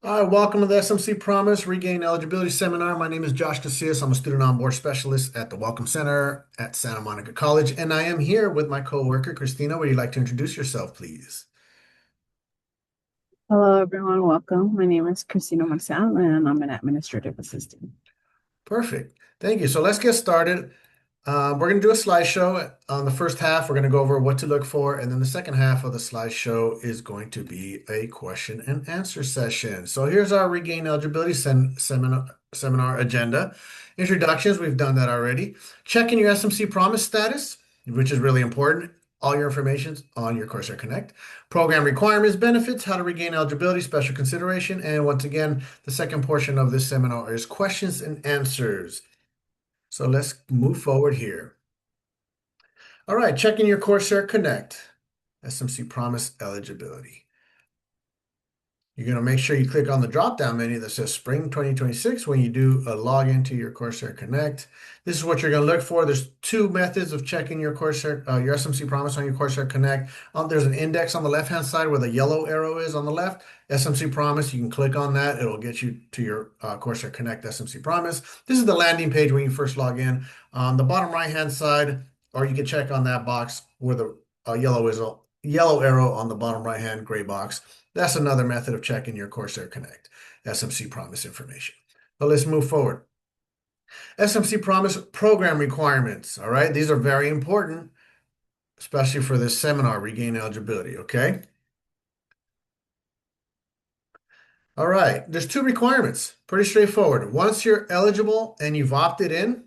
Hi, welcome to the SMC Promise Regain Eligibility Seminar. My name is Josh Casillas. I'm a student onboard specialist at the Welcome Center at Santa Monica College, and I am here with my coworker, Christina. Would you like to introduce yourself, please? Hello, everyone. Welcome. My name is Christina Marcel, and I'm an administrative assistant. Perfect. Thank you. So let's get started. We're going to do a slideshow. On the first half, we're going to go over what to look for, and then the second half of the slideshow is going to be a question and answer session. So here's our Regain Eligibility seminar agenda. Introductions, we've done that already. Checking your SMC Promise status, which is really important. All your information's on your Coursera Connect. Program requirements, benefits, how to regain eligibility, special consideration, and once again, the second portion of this seminar is questions and answers. So let's move forward here. All right, checking your Coursera Connect, SMC Promise eligibility. You're going to make sure you click on the drop-down menu that says Spring 2026 when you do a login to your Coursera Connect. This is what you're going to look for. There's two methods of checking your Coursera, your SMC Promise on your Coursera Connect. There's an index on the left-hand side where the yellow arrow is on the left. SMC Promise, you can click on that. It'll get you to your Coursera Connect SMC Promise. This is the landing page when you first log in. On the bottom right-hand side, or you can check on that box where the yellow arrow on the bottom right-hand gray box. That's another method of checking your Coursera Connect SMC Promise information. But let's move forward. SMC Promise program requirements. All right, these are very important, especially for this seminar, Regain Eligibility. Okay. All right, there's two requirements. Pretty straightforward. Once you're eligible and you've opted in,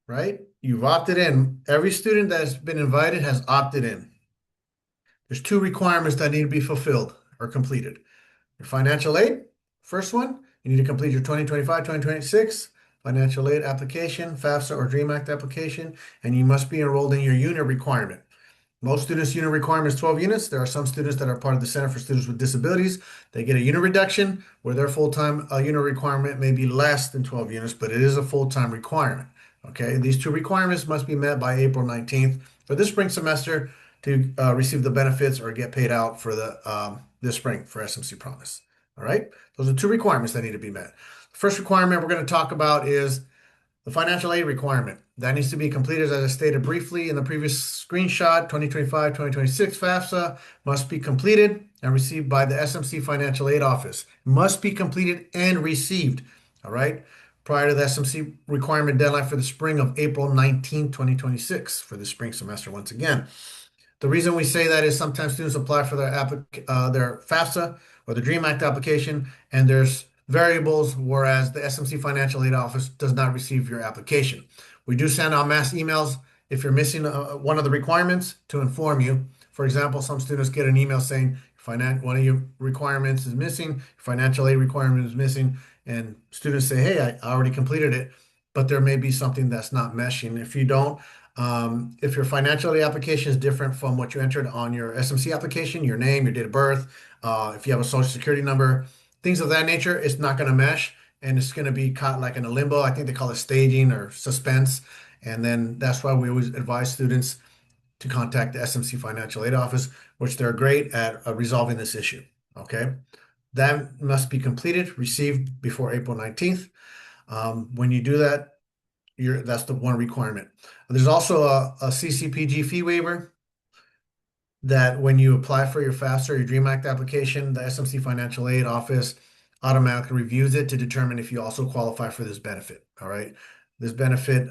right? You've opted in. Every student that's been invited has opted in. There's two requirements that need to be fulfilled or completed. Your financial aid, first one, you need to complete your 2025-2026 financial aid application, FAFSA or DREAM Act application, and you must be enrolled in your unit requirement. Most students' unit requirement is 12 units. There are some students that are part of the Center for Students with Disabilities. They get a unit reduction where their full-time unit requirement may be less than 12 units, but it is a full-time requirement. Okay, these two requirements must be met by April 19th for this spring semester to receive the benefits or get paid out for the this spring for SMC Promise. All right, those are two requirements that need to be met. The first requirement we're going to talk about is the financial aid requirement. That needs to be completed, as I stated briefly in the previous screenshot. 2025-2026 FAFSA must be completed and received by the SMC Financial Aid Office. Must be completed and received, all right, prior to the SMC requirement deadline for the spring of April 19, 2026 for the spring semester once again. The reason we say that is sometimes students apply for their FAFSA or the DREAM Act application, and there's variables, whereas the SMC Financial Aid Office does not receive your application. We do send out mass emails if you're missing one of the requirements to inform you. For example, some students get an email saying one of your requirements is missing, your financial aid requirement is missing, and students say, "Hey, I already completed it," but there may be something that's not meshing. If you don't, if your financial aid application is different from what you entered on your SMC application, your name, your date of birth, if you have a social security number, things of that nature, it's not going to mesh and it's going to be caught like in a limbo. I think they call it staging or suspense. And then that's why we always advise students to contact the SMC Financial Aid Office, which they're great at resolving this issue. Okay. That must be completed, received before April 19th. When you do that, that's the one requirement. There's also a CCPG fee waiver that when you apply for your FAFSA or your DREAM Act application, the SMC Financial Aid Office automatically reviews it to determine if you also qualify for this benefit. All right. This benefit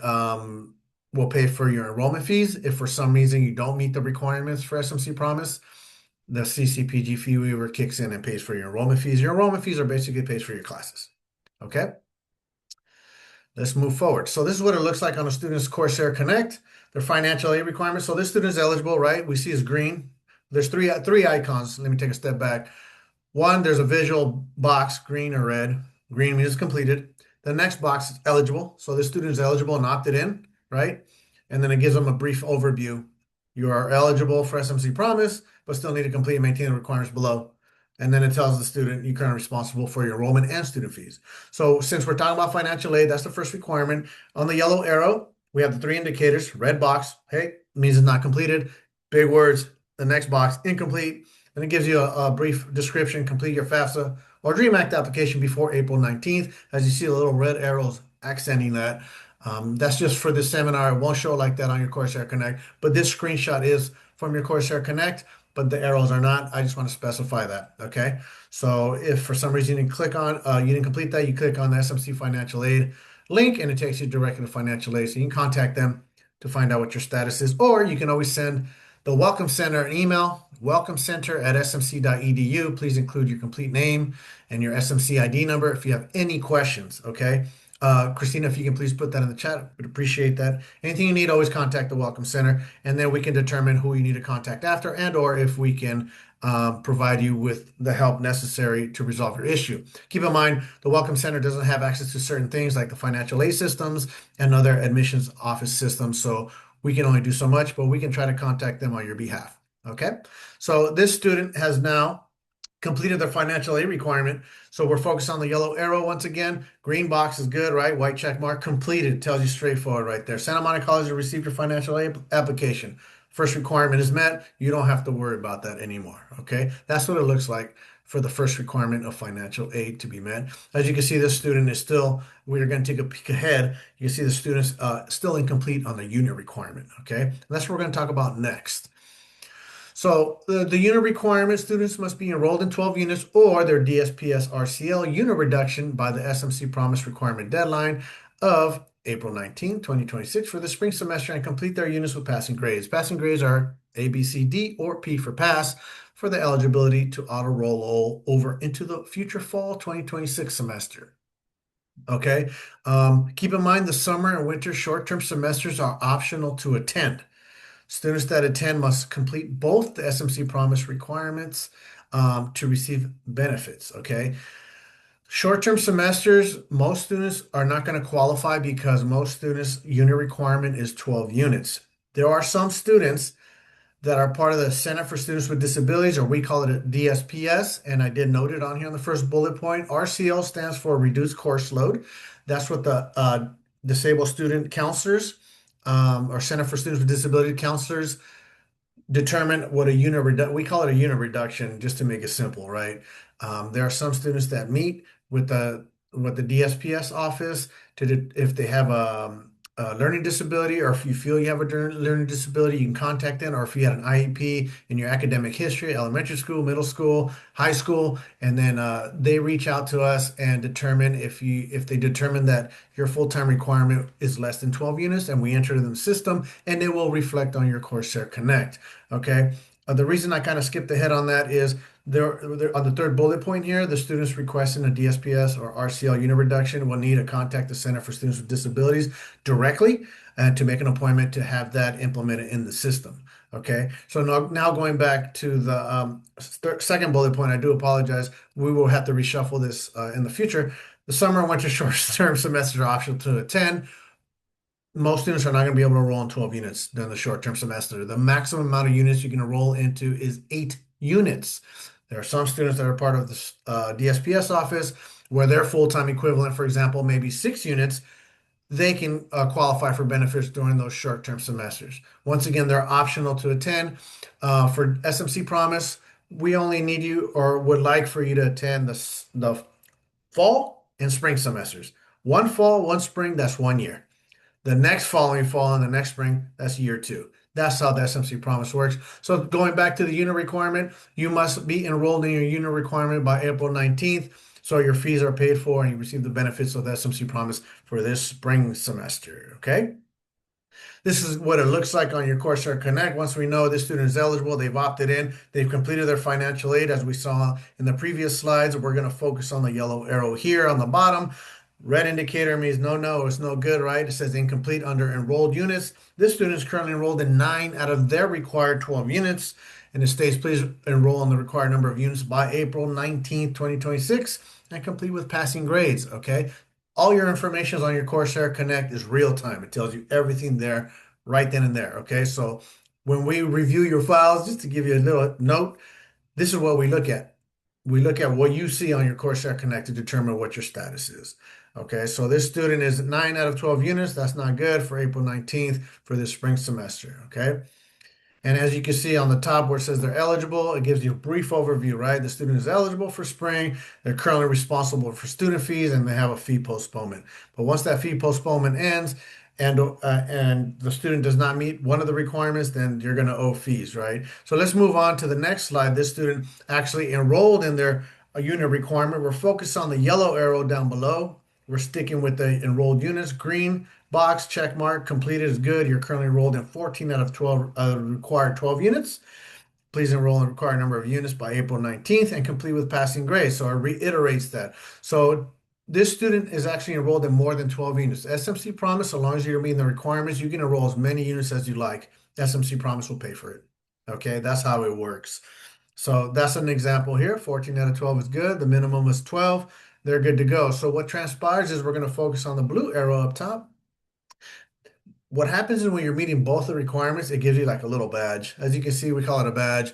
will pay for your enrollment fees. If for some reason you don't meet the requirements for SMC Promise, the CCPG fee waiver kicks in and pays for your enrollment fees. Your enrollment fees are basically pays for your classes. Okay. Let's move forward. So this is what it looks like on a student's Coursera Connect, their financial aid requirements. So this student is eligible, right? We see is green. There's three icons. Let me take a step back. One, there's a visual box, green or red. Green means completed. The next box is eligible. So this student is eligible and opted in, right? And then it gives them a brief overview. You are eligible for SMC Promise, but still need to complete and maintain the requirements below. And then it tells the student you're currently responsible for your enrollment and student fees. So since we're talking about financial aid, that's the first requirement. On the yellow arrow, we have the three indicators. Red box, hey, means it's not completed. Big words. The next box, incomplete. and it gives you a brief description. Complete your FAFSA or DREAM Act application before April 19th. As you see, the little red arrows accenting that. That's just for this seminar. It won't show like that on your Corsair Connect, but this screenshot is from your Corsair Connect, but the arrows are not. I just want to specify that. Okay. So if for some reason you didn't complete that, you click on the SMC financial aid link and it takes you directly to financial aid. So you can contact them to find out what your status is, or you can always send the Welcome Center an email, welcomecenter@smc.edu. Please include your complete name and your SMC ID number if you have any questions. Okay. Christina, if you can please put that in the chat, would appreciate that. Anything you need, always contact the Welcome Center, and then we can determine who you need to contact after, and or if we can provide you with the help necessary to resolve your issue. Keep in mind, the Welcome Center doesn't have access to certain things like the financial aid systems and other admissions office systems, so we can only do so much, but we can try to contact them on your behalf. Okay, so this student has now completed their financial aid requirement. So we're focused on the yellow arrow once again. Green box is good, right? White check mark completed. Tells you straightforward right there. Santa Monica College has received your financial aid application. First requirement is met. You don't have to worry about that anymore. Okay. That's what it looks like for the first requirement of financial aid to be met. As you can see, this student is still, we're going to take a peek ahead. You can see the student's still incomplete on the unit requirement. Okay. And that's what we're going to talk about next. So the unit requirement, students must be enrolled in 12 units or their DSPS RCL unit reduction by the SMC promise requirement deadline of April 19, 2026 for the spring semester and complete their units with passing grades. Passing grades are A, B, C, D, or P for pass for the eligibility to auto roll over into the future fall 2026 semester. Okay. Keep in mind the summer and winter short-term semesters are optional to attend. Students that attend must complete both the SMC promise requirements to receive benefits. Okay. Short-term semesters, most students are not going to qualify because most students' unit requirement is 12 units. There are some students that are part of the Center for Students with Disabilities, or we call it a DSPS, and I did note it on here on the first bullet point. RCL stands for Reduced Course Load. That's what the Disabled Student Counselors or Center for Students with Disability Counselors determine what a we call it a unit reduction just to make it simple, right? There are some students that meet with the DSPS office if they have a learning disability, or if you feel you have a learning disability, you can contact them, or if you had an IEP in your academic history, elementary school, middle school, high school, and then they reach out to us and determine if they determine that your full-time requirement is less than 12 units, and we enter it in the system, and it will reflect on your Corsair Connect. Okay. The reason I kind of skipped ahead on that is there on the third bullet point here, the students requesting a DSPS or RCL unit reduction will need to contact the Center for Students with Disabilities directly and to make an appointment to have that implemented in the system. Okay, so now going back to the second bullet point, I do apologize. We will have to reshuffle this in the future. The summer and winter short-term semesters are optional to attend. Most students are not going to be able to enroll in 12 units during the short-term semester. The maximum amount of units you can enroll into is 8 units. There are some students that are part of the DSPS office where their full-time equivalent, for example, maybe 6 units. They can qualify for benefits during those short-term semesters. Once again, they're optional to attend. For SMC Promise, we only need you or would like for you to attend the fall and spring semesters. One fall, one spring, that's 1 year. The next following fall and the next spring, that's year 2. That's how the SMC Promise works. So going back to the unit requirement, you must be enrolled in your unit requirement by April 19th. So your fees are paid for and you receive the benefits of the SMC Promise for this spring semester. Okay. This is what it looks like on your Coursera Connect. Once we know this student is eligible, they've opted in, they've completed their financial aid as we saw in the previous slides. We're going to focus on the yellow arrow here on the bottom. Red indicator means no, it's no good, right? It says incomplete under enrolled units. This student is currently enrolled in 9 out of their required 12 units. And it states, please enroll in the required number of units by April 19th, 2026 and complete with passing grades, okay? All your information is on your Coursera Connect is real time. It tells you everything there right then and there, okay? So when we review your files, just to give you a little note, this is what we look at. We look at what you see on your Coursera Connect to determine what your status is. Okay, so this student is 9 out of 12 units. That's not good for April 19th for this spring semester. Okay, And as you can see on the top where it says they're eligible, it gives you a brief overview, right? The student is eligible for spring. They're currently responsible for student fees and they have a fee postponement. But once that fee postponement ends and the student does not meet one of the requirements, then you're going to owe fees, right? So let's move on to the next slide. This student actually enrolled in their unit requirement. We're focused on the yellow arrow down below. We're sticking with the enrolled units. Green box, check mark, completed is good. You're currently enrolled in 14 out of 12 required 12 units. Please enroll in the required number of units by April 19th and complete with passing grades. So it reiterates that. So this student is actually enrolled in more than 12 units. SMC Promise, so long as you're meeting the requirements, you can enroll as many units as you like. SMC Promise will pay for it. Okay, that's how it works. So that's an example here. 14 out of 12 is good. The minimum is 12. They're good to go. So what transpires is we're going to focus on the blue arrow up top. What happens is when you're meeting both the requirements, it gives you like a little badge. As you can see, we call it a badge.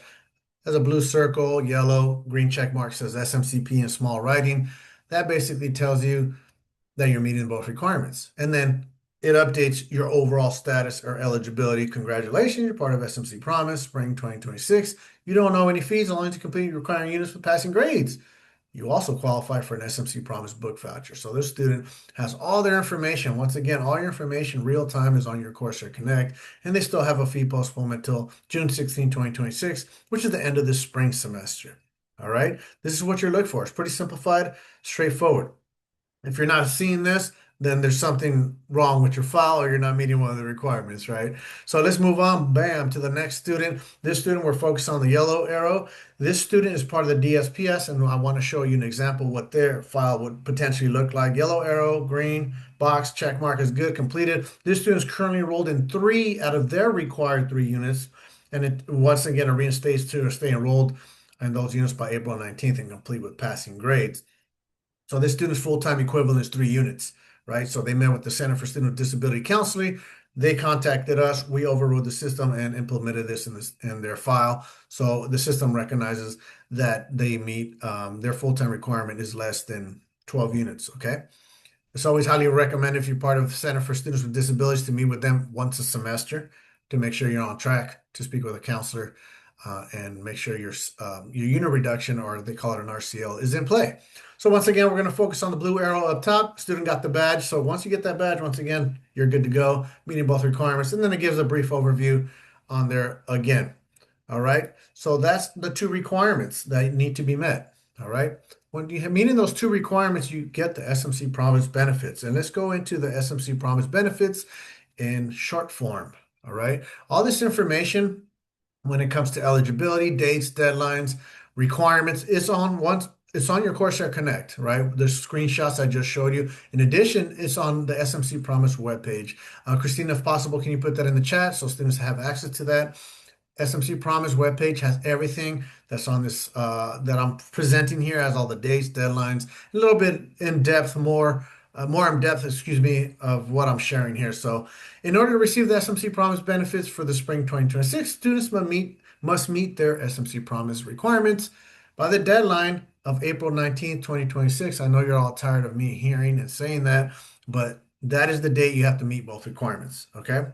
There's a blue circle, yellow, green check mark says SMCP in small writing. That basically tells you that you're meeting both requirements. And then it updates your overall status or eligibility. Congratulations, you're part of SMC Promise, Spring 2026. You don't owe any fees as long as you complete requiring units with passing grades. You also qualify for an SMC Promise book voucher. So this student has all their information. Once again, all your information real time is on your Coursera Connect, and they still have a fee postponement till June 16, 2026, which is the end of this spring semester. All right, this is what you're looking for. It's pretty simplified, straightforward. If you're not seeing this, then there's something wrong with your file or you're not meeting one of the requirements, right? So let's move on, bam, to the next student. This student, we're focused on the yellow arrow. This student is part of the DSPS, and I want to show you an example what their file would potentially look like. Yellow arrow, green box, check mark is good, completed. This student is currently enrolled in 3 out of their required 3 units, and it once again reinstates to stay enrolled in those units by April 19th and complete with passing grades. So this student's full-time equivalent is 3 units, right? So they met with the Center for Student with Disability Counseling. They contacted us. We overrode the system and implemented this in their file. So the system recognizes that they meet their full-time requirement is less than 12 units, okay? It's always highly recommended if you're part of the Center for Students with Disabilities to meet with them once a semester to make sure you're on track to speak with a counselor and make sure your unit reduction, or they call it an RCL, is in play. So once again, we're going to focus on the blue arrow up top. Student got the badge. So once you get that badge, once again, you're good to go, meeting both requirements. And then it gives a brief overview on there again. All right. So that's the 2 requirements that need to be met. All right. When you meeting those 2 requirements, you get the SMC Promise benefits. And let's go into the SMC Promise benefits in short form. All right. All this information when it comes to eligibility, dates, deadlines, requirements, it's on your Coursera Connect, right? The screenshots I just showed you. In addition, it's on the SMC Promise webpage. Christina, if possible, can you put that in the chat so students have access to that? SMC Promise webpage has everything that's on this that I'm presenting here, has all the dates, deadlines, a little bit in depth, more in depth, excuse me, of what I'm sharing here. So, in order to receive the SMC Promise benefits for the spring 2026, students must meet their SMC Promise requirements by the deadline of April 19th, 2026. I know you're all tired of me hearing and saying that, but that is the date you have to meet both requirements. Okay.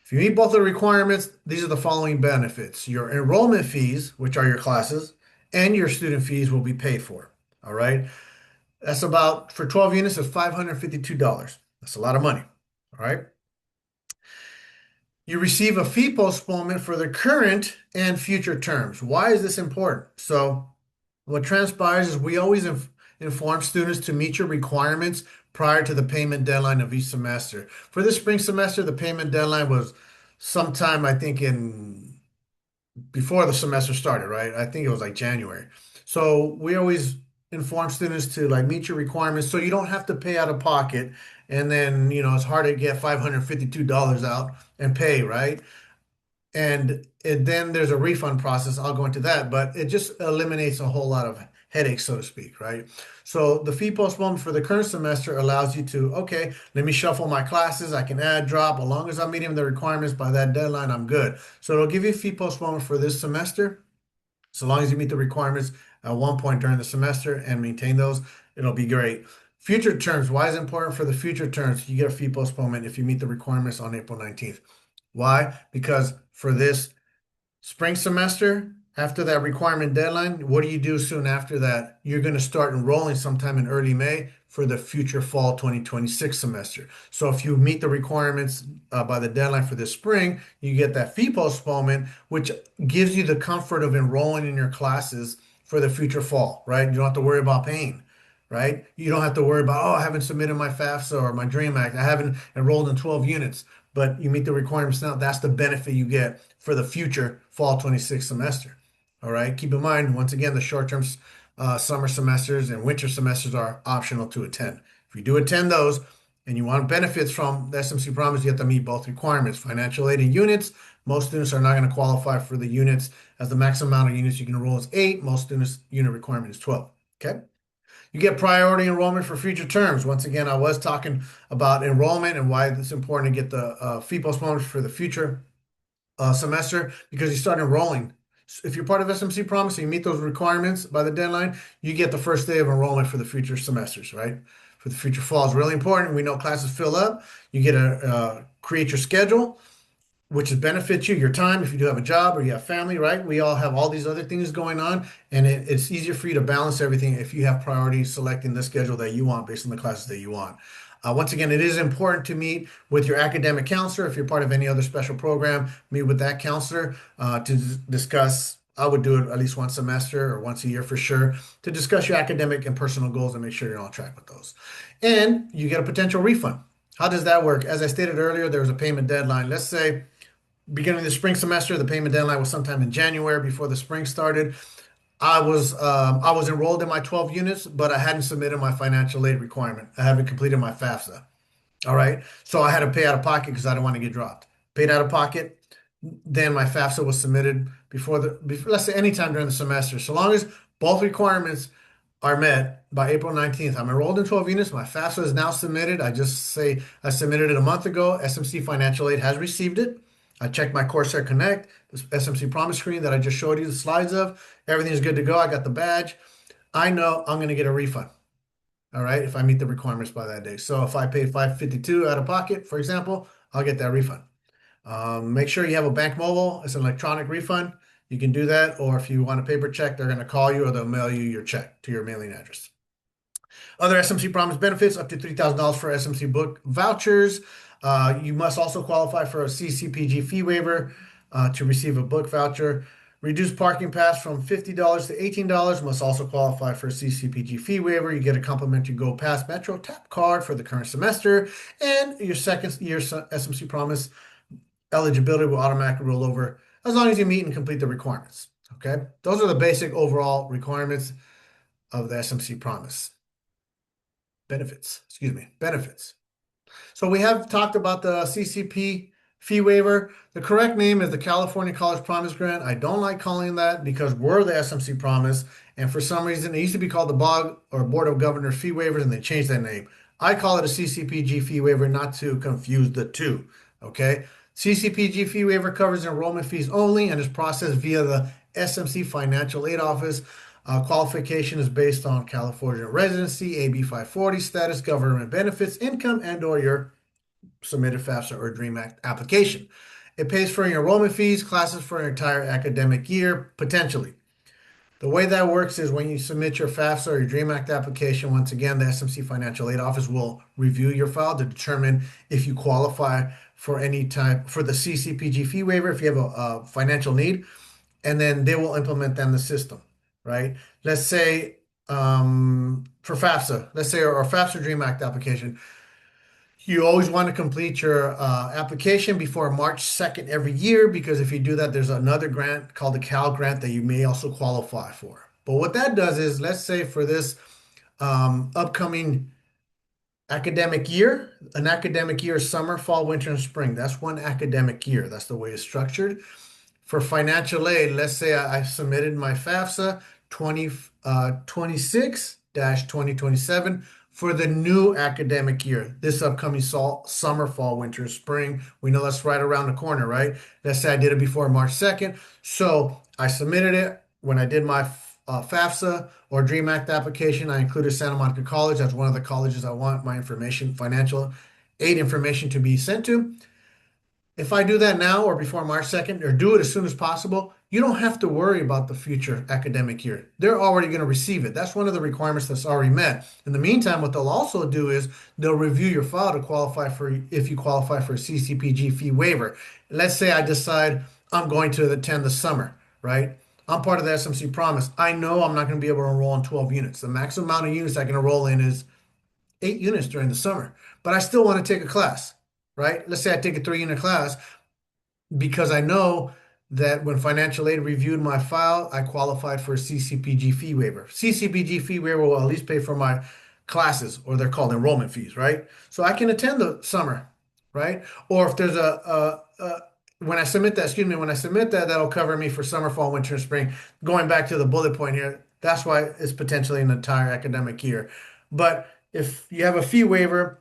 If you meet both the requirements, these are the following benefits. Your enrollment fees, which are your classes, and your student fees will be paid for. All right. That's about, for 12 units, of $552. That's a lot of money. All right. You receive a fee postponement for the current and future terms. Why is this important? So, what transpires is we always inform students to meet your requirements prior to the payment deadline of each semester. For this spring semester, the payment deadline was sometime, I think, in before the semester started, right? I think it was like January. So we always inform students to like meet your requirements so you don't have to pay out of pocket. And then, it's hard to get $552 out and pay, right? And then there's a refund process. I'll go into that, but it just eliminates a whole lot of headaches, so to speak, right? So the fee postponement for the current semester allows you to, okay, let me shuffle my classes. I can add, drop. As long as I'm meeting the requirements by that deadline, I'm good. So it'll give you a fee postponement for this semester. So long as you meet the requirements at one point during the semester and maintain those, it'll be great. Future terms. Why is it important for the future terms? You get a fee postponement if you meet the requirements on April 19th. Why? Because for this Spring semester, after that requirement deadline, what do you do soon after that? You're going to start enrolling sometime in early May for the future fall 2026 semester. So if you meet the requirements by the deadline for this spring, you get that fee postponement, which gives you the comfort of enrolling in your classes for the future fall, right? You don't have to worry about paying. Right? You don't have to worry about, oh, I haven't submitted my FAFSA or my DREAM Act. I haven't enrolled in 12 units, but you meet the requirements now. That's the benefit you get for the future fall 26 semester. All right. Keep in mind, once again, the short-term summer semesters and winter semesters are optional to attend. If you do attend those and you want benefits from the SMC Promise, you have to meet both requirements, financial aid and units. Most students are not going to qualify for the units as the maximum amount of units you can enroll is 8. Most students' unit requirement is 12. Okay. You get priority enrollment for future terms. Once again, I was talking about enrollment and why it's important to get the fee postponement for the future semester because you start enrolling. If you're part of SMC Promise and you meet those requirements by the deadline, you get the first day of enrollment for the future semesters, right? For the future fall is really important. We know classes fill up. You get to create your schedule which benefits you, your time, if you do have a job or you have family, right? We all have all these other things going on, and it's easier for you to balance everything if you have priorities selecting the schedule that you want based on the classes that you want. Once again, it is important to meet with your academic counselor. If you're part of any other special program, meet with that counselor to discuss. I would do it at least once a semester or once a year for sure to discuss your academic and personal goals and make sure you're on track with those. And you get a potential refund. How does that work? As I stated earlier, there was a payment deadline. Let's say beginning of the spring semester, the payment deadline was sometime in January before the spring started. I was enrolled in my 12 units, but I hadn't submitted my financial aid requirement. I haven't completed my FAFSA. All right. So I had to pay out of pocket because I didn't want to get dropped. Paid out of pocket. Then my FAFSA was submitted before, let's say anytime during the semester. So long as both requirements are met by April 19th. I'm enrolled in 12 units. My FAFSA is now submitted. I just say I submitted it a month ago. SMC Financial Aid has received it. I checked my Corsair Connect, this SMC Promise screen that I just showed you the slides of. Everything is good to go. I got the badge. I know I'm going to get a refund. All right, if I meet the requirements by that day. So if I pay 552 out of pocket, for example, I'll get that refund. Make sure you have a bank mobile. It's an electronic refund. You can do that. Or if you want a paper check, they're going to call you or they'll mail you your check to your mailing address. Other SMC Promise benefits, up to $3,000 for SMC book vouchers. You must also qualify for a CCPG fee waiver to receive a book voucher. Reduced parking pass from $50 to $18. Must also qualify for a CCPG fee waiver. You get a complimentary Go Pass Metro Tap card for the current semester. And your second year SMC Promise eligibility will automatically roll over as long as you meet and complete the requirements. Okay, those are the basic overall requirements of the SMC Promise. Benefits. So we have talked about the CCP fee waiver. The correct name is the California College Promise Grant. I don't like calling that because we're the SMC Promise, and for some reason it used to be called the BOG or Board of Governors fee waivers, and they changed that name. I call it a CCPG fee waiver, not to confuse the two. Okay, CCPG fee waiver covers enrollment fees only and is processed via the SMC Financial Aid Office. Qualification is based on California residency, AB 540 status, government benefits, income, and/or your submitted FAFSA or DREAM Act application. It pays for your enrollment fees, classes for an entire academic year, potentially. The way that works is when you submit your FAFSA or your DREAM Act application, once again, the SMC Financial Aid Office will review your file to determine if you qualify for any type for the CCPG fee waiver if you have a financial need, and then they will implement that in the system, right? Let's say for FAFSA, let's say our FAFSA DREAM Act application, you always want to complete your application before March 2nd every year because if you do that, there's another grant called the Cal Grant that you may also qualify for. But what that does is, let's say for this upcoming academic year, an academic year, summer, fall, winter, and spring. That's one academic year. That's the way it's structured. For financial aid, let's say I submitted my FAFSA 2026-2027 for the new academic year, this upcoming summer, fall, winter, spring. We know that's right around the corner, right? Let's say I did it before March 2nd. So I submitted it when I did my FAFSA or DREAM Act application. I included Santa Monica College as one of the colleges I want my information, financial aid information to be sent to. If I do that now or before March 2nd, or do it as soon as possible, you don't have to worry about the future academic year. They're already going to receive it. That's one of the requirements that's already met. In the meantime, what they'll also do is they'll review your file to qualify for, if you qualify for a CCPG fee waiver. Let's say I decide I'm going to attend the summer, right? I'm part of the SMC Promise. I know I'm not going to be able to enroll in 12 units. The maximum amount of units I can enroll in is 8 units during the summer, but I still want to take a class, right? Let's say I take a 3 unit class because I know that when financial aid reviewed my file, I qualified for a CCPG fee waiver. CCPG fee waiver will at least pay for my classes, or they're called enrollment fees, right? So I can attend the summer, right? Or if there's when I submit that, excuse me, when I submit that, that'll cover me for summer, fall, winter, and spring. Going back to the bullet point here, that's why it's potentially an entire academic year. But if you have a fee waiver,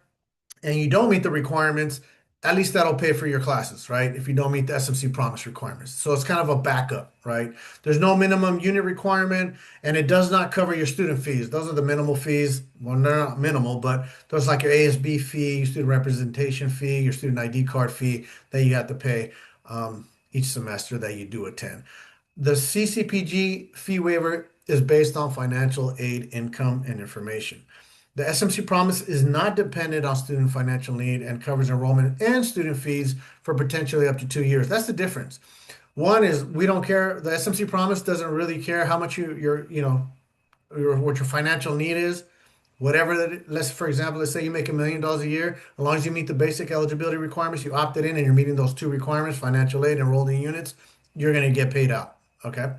and you don't meet the requirements, at least that'll pay for your classes, right? If you don't meet the SMC promise requirements. So it's kind of a backup, right? There's no minimum unit requirement, and it does not cover your student fees. Those are the minimal fees. Well, they're not minimal, but those like your ASB fee, your student representation fee, your student ID card fee that you have to pay each semester that you do attend. The CCPG fee waiver is based on financial aid income and information. The SMC Promise is not dependent on student financial need and covers enrollment and student fees for potentially up to 2 years. That's the difference. One is we don't care. The SMC Promise doesn't really care how much what your financial need is. Whatever that, let's for example, let's say you make $1 million a year, as long as you meet the basic eligibility requirements, you opted in and you're meeting those two requirements, financial aid, enrolled in units, you're going to get paid out. Okay.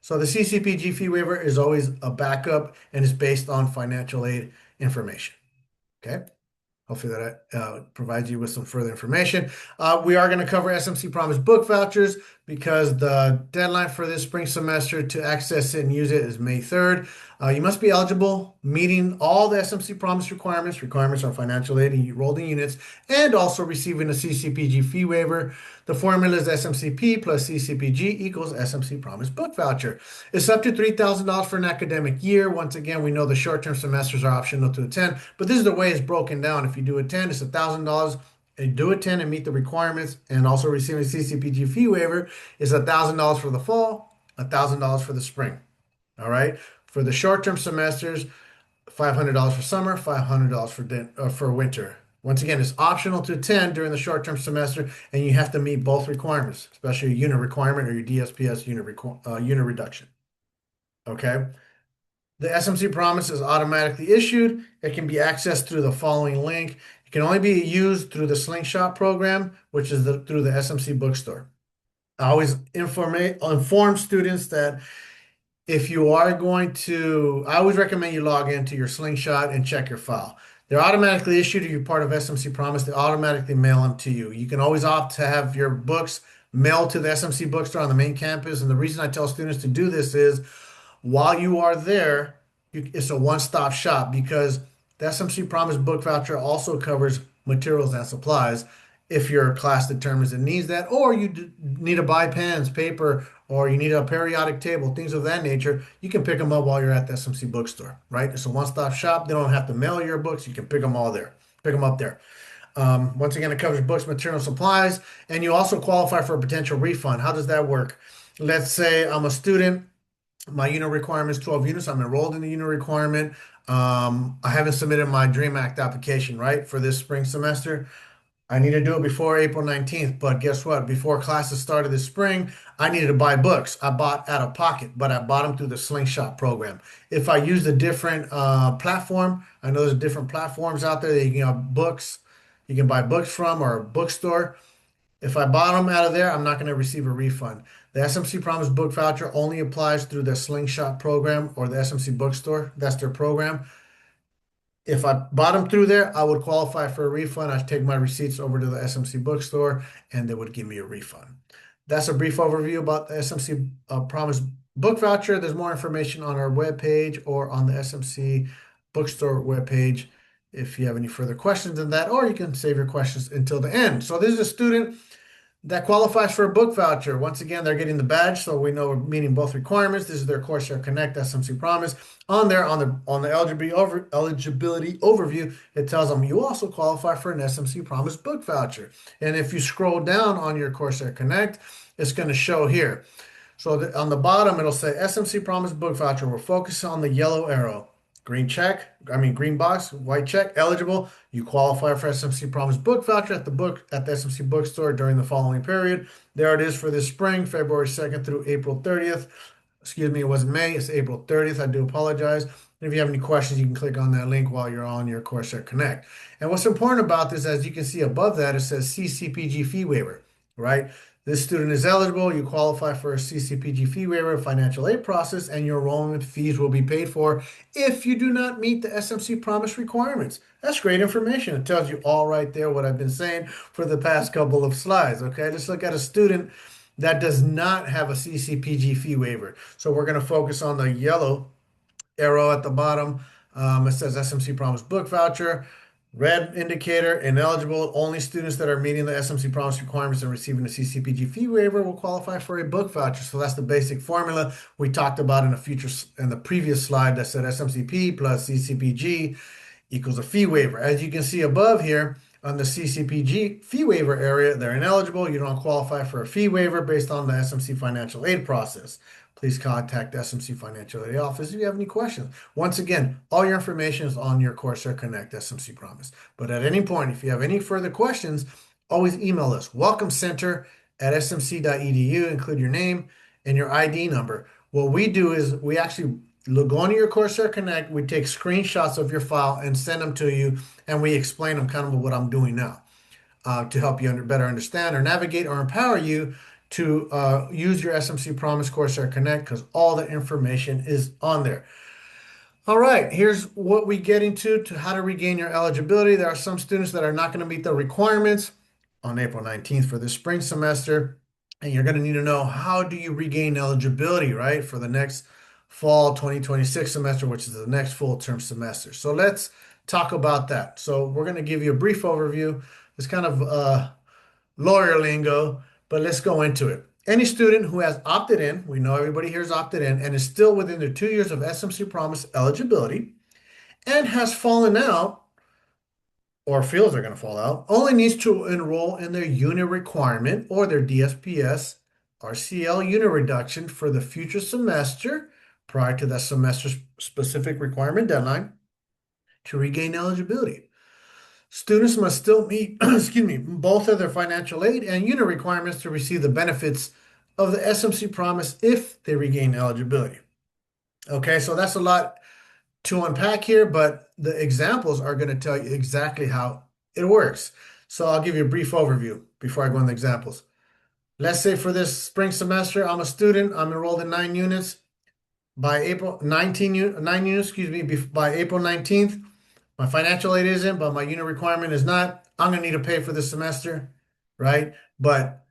So the CCPG fee waiver is always a backup and is based on financial aid information. Okay. Hopefully that provides you with some further information. We are going to cover SMC Promise book vouchers because the deadline for this spring semester to access it and use it is May 3rd. You must be eligible, meeting all the SMC Promise requirements. Requirements are financial aid and enrolled in units, and also receiving a CCPG fee waiver. The formula is SMCP plus CCPG equals SMC Promise book voucher. It's up to $3,000 for an academic year. Once again, we know the short-term semesters are optional to attend, but this is the way it's broken down. If you do attend, it's $1,000. And do attend and meet the requirements, and also receiving a CCPG fee waiver is $1,000 for the fall, $1,000 for the spring. All right. For the short-term semesters, $500 for summer, $500 for winter. Once again, it's optional to attend during the short-term semester, and you have to meet both requirements, especially a unit requirement or your DSPS unit reduction. Okay. The SMC Promise is automatically issued. It can be accessed through the following link. It can only be used through the Slingshot program, which is through the SMC bookstore. I always inform students that if you are going to, I always recommend you log into your Slingshot and check your file. They're automatically issued if you're part of SMC Promise. They automatically mail them to you. You can always opt to have your books mailed to the SMC bookstore on the main campus. And the reason I tell students to do this is while you are there, it's a one-stop shop because the SMC Promise book voucher also covers materials and supplies if your class determines it needs that, or you need to buy pens, paper, or you need a periodic table, things of that nature. You can pick them up while you're at the SMC bookstore, right? It's a one-stop shop. They don't have to mail your books. You can pick them all there, pick them up there. Once again, it covers books, material, supplies, and you also qualify for a potential refund. How does that work? Let's say I'm a student. My unit requirement is 12 units. I'm enrolled in the unit requirement. I haven't submitted my DREAM Act application, right, for this spring semester. I need to do it before April 19th, but guess what? Before classes started this spring, I needed to buy books. I bought out of pocket, but I bought them through the Slingshot program. If I use a different platform, I know there's different platforms out there that you can have books, you can buy books from, or a bookstore. If I bought them out of there, I'm not going to receive a refund. The SMC Promise book voucher only applies through the Slingshot program or the SMC bookstore. That's their program. If I bought them through there, I would qualify for a refund. I'd take my receipts over to the SMC bookstore and they would give me a refund. That's a brief overview about the SMC Promise book voucher. There's more information on our webpage or on the SMC bookstore webpage if you have any further questions on that, or you can save your questions until the end. So this is a student. That qualifies for a book voucher. Once again, they're getting the badge, so we know we're meeting both requirements. This is their Coursera Connect SMC Promise. On there, on the eligibility overview, it tells them you also qualify for an SMC Promise book voucher. And if you scroll down on your Coursera Connect, it's going to show here. So on the bottom, it'll say SMC Promise Book Voucher. We're focusing on the yellow arrow. Green box, white check, eligible. You qualify for SMC Promise Book Voucher at the SMC bookstore during the following period. There it is for this spring, February 2nd through April 30th. Excuse me, it wasn't May, it's April 30th. I do apologize. And if you have any questions, you can click on that link while you're on your Coursera Connect. And what's important about this, as you can see above that, it says CCPG fee waiver, right? This student is eligible. You qualify for a CCPG fee waiver financial aid process, and your enrollment fees will be paid for if you do not meet the SMC promise requirements. That's great information. It tells you all right there what I've been saying for the past couple of slides. Okay, let's look at a student that does not have a CCPG fee waiver. So we're going to focus on the yellow arrow at the bottom. It says SMC Promise Book Voucher. Red indicator, ineligible. Only students that are meeting the SMC Promise requirements and receiving a CCPG fee waiver will qualify for a book voucher. So that's the basic formula we talked about in the previous slide that said SMCP plus CCPG equals a fee waiver. As you can see above here on the CCPG fee waiver area, they're ineligible. You don't qualify for a fee waiver based on the SMC financial aid process. Please contact the SMC Financial Aid Office if you have any questions. Once again, all your information is on your Coursera Connect SMC Promise. But at any point, if you have any further questions, always email us, welcomecenter@smc.edu, include your name and your ID number. What we do is we actually go into your Coursera Connect, we take screenshots of your file and send them to you, and we explain them kind of what I'm doing now to help you better understand or navigate or empower you to use your SMC Promise Coursera Connect because all the information is on there. All right, here's what we get into to how to regain your eligibility. There are some students that are not going to meet the requirements on April 19th for the spring semester, and you're going to need to know how do you regain eligibility, right, for the next fall 2026 semester, which is the next full term semester. So let's talk about that. So we're going to give you a brief overview. It's kind of lawyer lingo, but let's go into it. Any student who has opted in, we know everybody here is opted in, and is still within their 2 years of SMC Promise eligibility and has fallen out or feels they're going to fall out, only needs to enroll in their unit requirement or their DSPS RCL unit reduction for the future semester prior to that semester specific requirement deadline to regain eligibility. Students must still meet, excuse me, both of their financial aid and unit requirements to receive the benefits of the SMC Promise if they regain eligibility. Okay, so that's a lot to unpack here, but the examples are going to tell you exactly how it works. So I'll give you a brief overview before I go into the examples. Let's say for this spring semester, I'm a student, I'm enrolled in 9 units. By April 9 units, excuse me, by April 19th, my financial aid isn't, but my unit requirement is not. I'm going to need to pay for this semester, right? But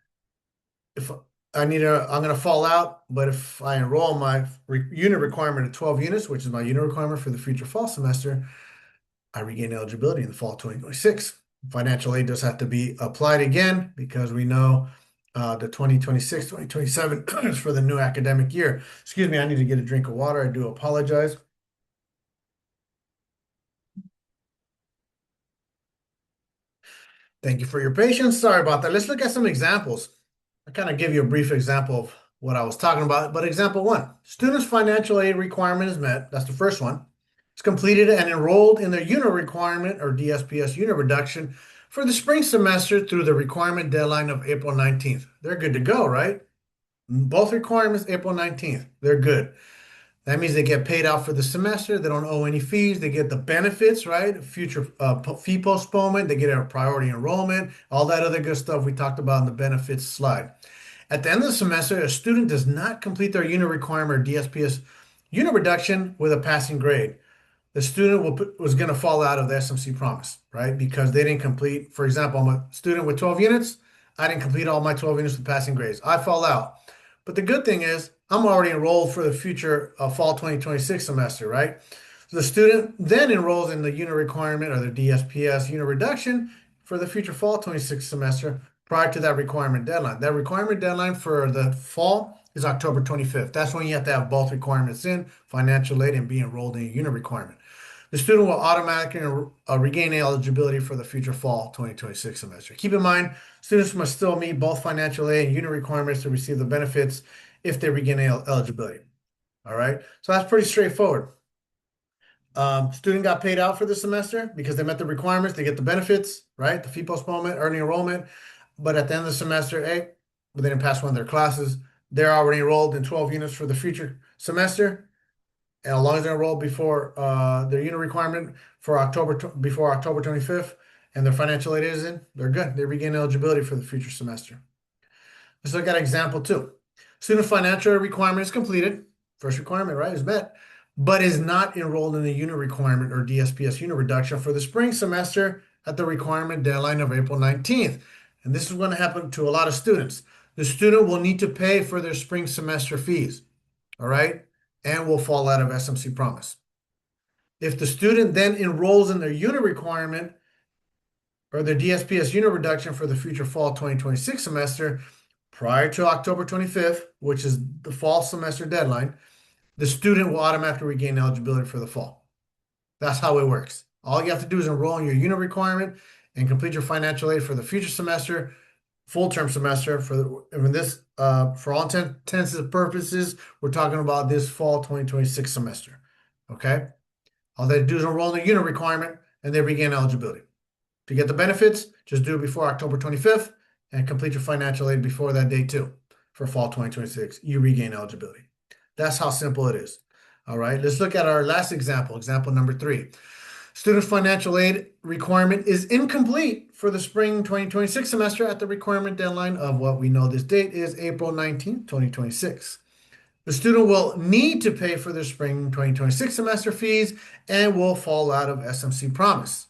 if I'm going to fall out. But if I enroll my unit requirement at 12 units, which is my unit requirement for the future fall semester, I regain eligibility in the fall 2026. Financial aid does have to be applied again because we know the 2026, 2027 is for the new academic year. Excuse me, I need to get a drink of water. I do apologize. Thank you for your patience. Sorry about that. Let's look at some examples. I kind of give you a brief example of what I was talking about. But example one, student's financial aid requirement is met. That's the first one. It's completed and enrolled in their unit requirement or DSPS unit reduction for the spring semester through the requirement deadline of April 19th. They're good to go, right? Both requirements, April 19th. They're good. That means they get paid out for the semester. They don't owe any fees. They get the benefits, right? Future fee postponement. They get a priority enrollment, all that other good stuff we talked about in the benefits slide. At the end of the semester, a student does not complete their unit requirement or DSPS unit reduction with a passing grade. The student was going to fall out of the SMC Promise, right? Because they didn't complete, for example, I'm a student with 12 units. I didn't complete all my 12 units with passing grades. I fall out. But the good thing is I'm already enrolled for the future fall 2026 semester, right? So the student then enrolls in the unit requirement or the DSPS unit reduction for the future fall 26 semester prior to that requirement deadline. That requirement deadline for the fall is October 25th. That's when you have to have both requirements in, financial aid and be enrolled in a unit requirement. The student will automatically regain eligibility for the future fall 2026 semester. Keep in mind, students must still meet both financial aid and unit requirements to receive the benefits if they regain eligibility. All right, so that's pretty straightforward. Student got paid out for the semester because they met the requirements. They get the benefits, right? The fee postponement, early enrollment. But at the end of the semester, hey, but they didn't pass one of their classes. They're already enrolled in 12 units for the future semester. And as long as they're enrolled before their unit requirement for before October 25th and their financial aid is in, they're good. They regain eligibility for the future semester. Let's look at example two. Student financial requirement is completed. First requirement, right, is met, but is not enrolled in the unit requirement or DSPS unit reduction for the spring semester at the requirement deadline of April 19th. And this is going to happen to a lot of students. The student will need to pay for their spring semester fees, all right, and will fall out of SMC promise. If the student then enrolls in their unit requirement or their DSPS unit reduction for the future fall 2026 semester prior to October 25th, which is the fall semester deadline, the student will automatically regain eligibility for the fall. That's how it works. All you have to do is enroll in your unit requirement and complete your financial aid for the future semester, full term semester. For all intents and purposes, we're talking about this fall 2026 semester. Okay. All they do is enroll in the unit requirement and they regain eligibility. To get the benefits, just do it before October 25th and complete your financial aid before that date too. For fall 2026, you regain eligibility. That's how simple it is. All right, let's look at our last example, example number 3. Student financial aid requirement is incomplete for the spring 2026 semester at the requirement deadline of what we know this date is April 19th, 2026. The student will need to pay for their spring 2026 semester fees and will fall out of SMC promise.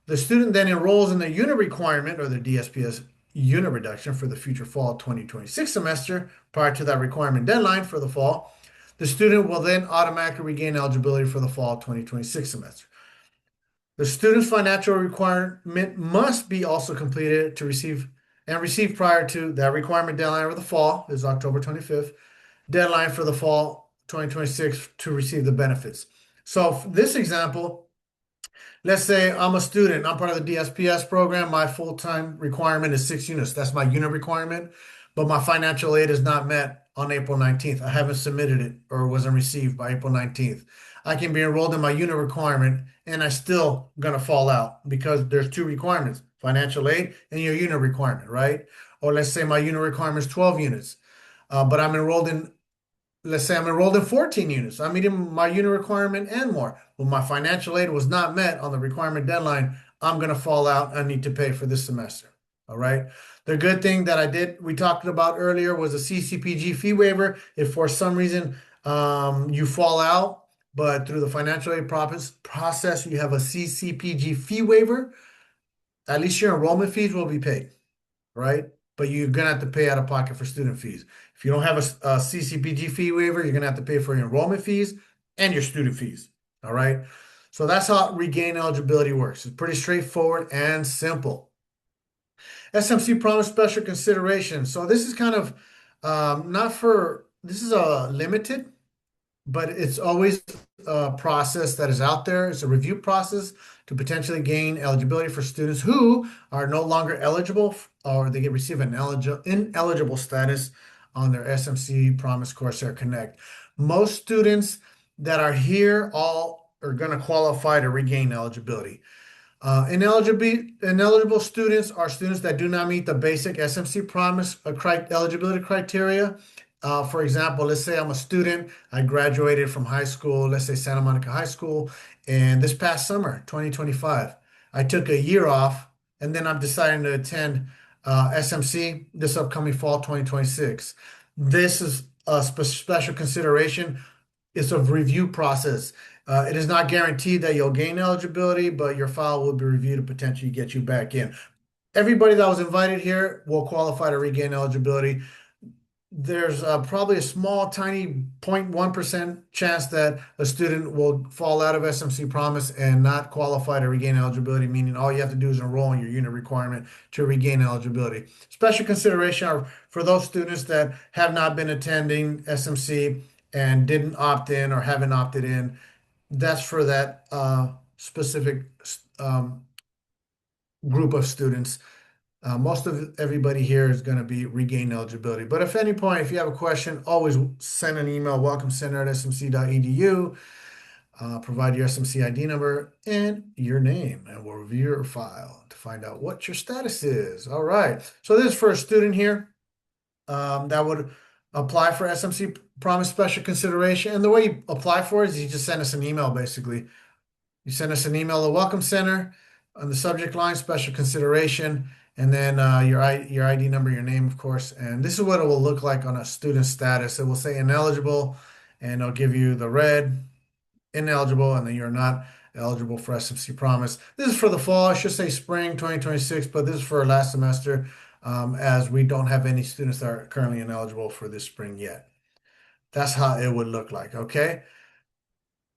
The student then enrolls in the unit requirement or the DSPS unit reduction for the future fall 2026 semester prior to that requirement deadline for the fall. The student will then automatically regain eligibility for the fall 2026 semester. The student's financial requirement must be also completed to receive prior to that requirement deadline of the fall is October 25th, deadline for the fall 2026 to receive the benefits. So for this example, let's say I'm a student, I'm part of the DSPS program. My full-time requirement is 6 units. That's my unit requirement, but my financial aid is not met on April 19th. I haven't submitted it or wasn't received by April 19th. I can be enrolled in my unit requirement and I still gonna fall out because there's 2 requirements, financial aid and your unit requirement, right? Or let's say my unit requirement is 12 units, but let's say I'm enrolled in 14 units. I'm meeting my unit requirement and more. Well, my financial aid was not met on the requirement deadline. I'm going to fall out. I need to pay for this semester. All right. The good thing that we talked about earlier was a CCPG fee waiver. If for some reason you fall out, but through the financial aid process, you have a CCPG fee waiver, at least your enrollment fees will be paid, right? But you're gonna have to pay out of pocket for student fees. If you don't have a CCPG fee waiver, you're gonna have to pay for your enrollment fees and your student fees. All right. So that's how regain eligibility works. It's pretty straightforward and simple. SMC promise special consideration. So this is kind of this is a limited, but it's always a process that is out there. It's a review process to potentially gain eligibility for students who are no longer eligible or they receive an ineligible status on their SMC Promise Coursera Connect. Most students that are here all are going to qualify to regain eligibility. Ineligible students are students that do not meet the basic SMC Promise eligibility criteria. For example, let's say I'm a student, I graduated from high school, let's say Santa Monica High School, and this past summer, 2025, I took a year off, and then I'm deciding to attend SMC this upcoming fall 2026. This is a special consideration. It's a review process. It is not guaranteed that you'll gain eligibility, but your file will be reviewed to potentially get you back in. Everybody that was invited here will qualify to regain eligibility. there's probably a small, tiny 0.1% chance that a student will fall out of SMC Promise and not qualify to regain eligibility, meaning all you have to do is enroll in your unit requirement to regain eligibility. Special consideration are for those students that have not been attending SMC and didn't opt in or haven't opted in. That's for that specific um, group of students. Most of everybody here is going to be regain eligibility. But if at any point, if you have a question, always send an email, welcomecenter@smc.edu. Provide your SMC ID number and your name, and we'll review your file to find out what your status is. All right. So this is for a student here that would apply for SMC Promise Special Consideration. And the way you apply for it is you just send us an email, basically. You send us an email to Welcome Center on the subject line, special consideration, and then your ID number, your name, of course. And this is what it will look like on a student status. It will say ineligible, and it'll give you the red, ineligible, and then you're not eligible for SMC Promise. This is for the fall. I should say spring 2026, but this is for last semester, as we don't have any students that are currently ineligible for this spring yet. That's how it would look like, okay?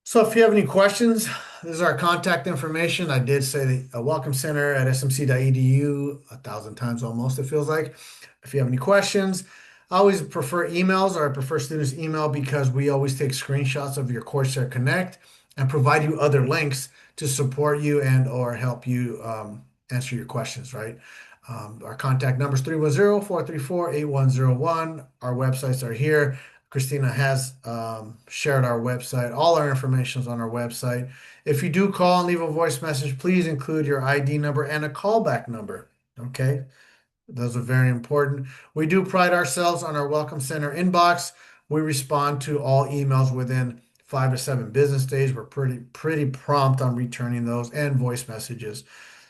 So if you have any questions, this is our contact information. I did say the welcome center at smc.edu 1,000 times almost, it feels like. If you have any questions, I always prefer emails, or I prefer students email, because we always take screenshots of your Coursera Connect and provide you other links to support you and or help you answer your questions, right? Our contact number is 310-434-8101. Our websites are here. Christina has shared our website. All our information is on our website. If you do call and leave a voice message, please include your ID number and a callback number. Okay, those are very important. We do pride ourselves on our Welcome Center inbox. We respond to all emails within 5 to 7 business days. We're pretty prompt on returning those and voice messages.